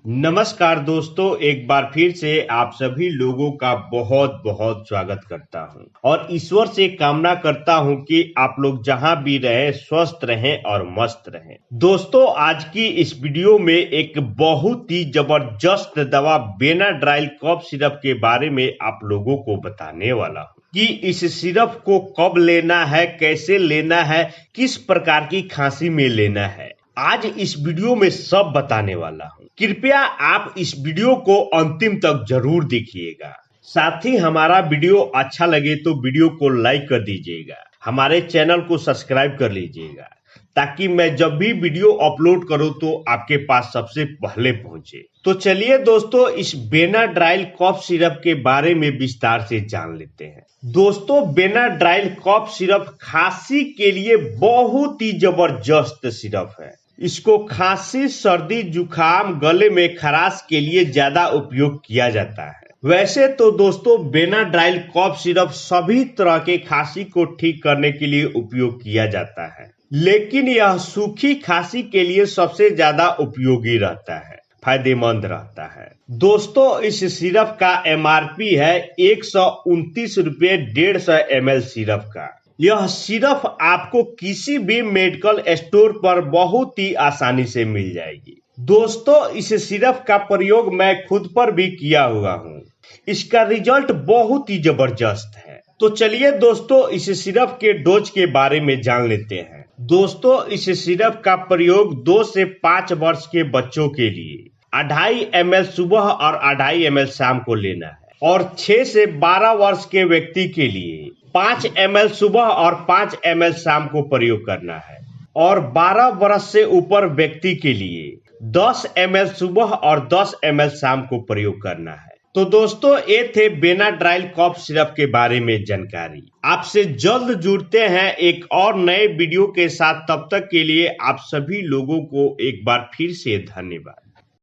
नमस्कार दोस्तों, एक बार फिर से आप सभी लोगों का बहुत बहुत स्वागत करता हूं और ईश्वर से कामना करता हूं कि आप लोग जहां भी रहें स्वस्थ रहें और मस्त रहें। दोस्तों, आज की इस वीडियो में एक बहुत ही जबरदस्त दवा बेनाड्राइल कफ सिरप के बारे में आप लोगों को बताने वाला हूं कि इस सिरप को कब लेना है, कैसे लेना है, किस प्रकार की खांसी में लेना है। आज इस वीडियो में सब बताने वाला हूं। कृपया आप इस वीडियो को अंतिम तक जरूर देखिएगा। साथ ही हमारा वीडियो अच्छा लगे तो वीडियो को लाइक कर दीजिएगा, हमारे चैनल को सब्सक्राइब कर लीजिएगा ताकि मैं जब भी वीडियो अपलोड करूं तो आपके पास सबसे पहले पहुंचे। तो चलिए दोस्तों, इस बेनाड्राइल कफ सिरप के बारे में विस्तार से जान लेते हैं। दोस्तों, बेनाड्राइल कफ सिरप खांसी के लिए बहुत ही जबरदस्त सिरप है। इसको खांसी, सर्दी, जुकाम, गले में खराश के लिए ज्यादा उपयोग किया जाता है। वैसे तो दोस्तों, बेनाड्राइल कफ सिरप सभी तरह के खांसी को ठीक करने के लिए उपयोग किया जाता है, लेकिन यह सूखी खांसी के लिए सबसे ज्यादा उपयोगी रहता है, फायदेमंद रहता है। दोस्तों, इस सिरप का MRP है 129 रुपये 150 ml सिरप का। यह सिरप आपको किसी भी मेडिकल स्टोर पर बहुत ही आसानी से मिल जाएगी। दोस्तों, इस सिरप का प्रयोग मैं खुद पर भी किया हुआ हूँ। इसका रिजल्ट बहुत ही जबरदस्त है। तो चलिए दोस्तों, इस सिरप के डोज के बारे में जान लेते हैं। दोस्तों, इस सिरप का प्रयोग 2 से 5 वर्ष के बच्चों के लिए 2.5 ml सुबह और 2.5 ml शाम को लेना है और 6 से 12 वर्ष के व्यक्ति के लिए 5 ml सुबह और 5 ml शाम को प्रयोग करना है और 12 वर्ष से ऊपर व्यक्ति के लिए 10 ml सुबह और 10 ml शाम को प्रयोग करना है। तो दोस्तों, ये थे बेनाड्राइल कफ सिरप के बारे में जानकारी। आपसे जल्द जुड़ते हैं एक और नए वीडियो के साथ। तब तक के लिए आप सभी लोगों को एक बार फिर से धन्यवाद।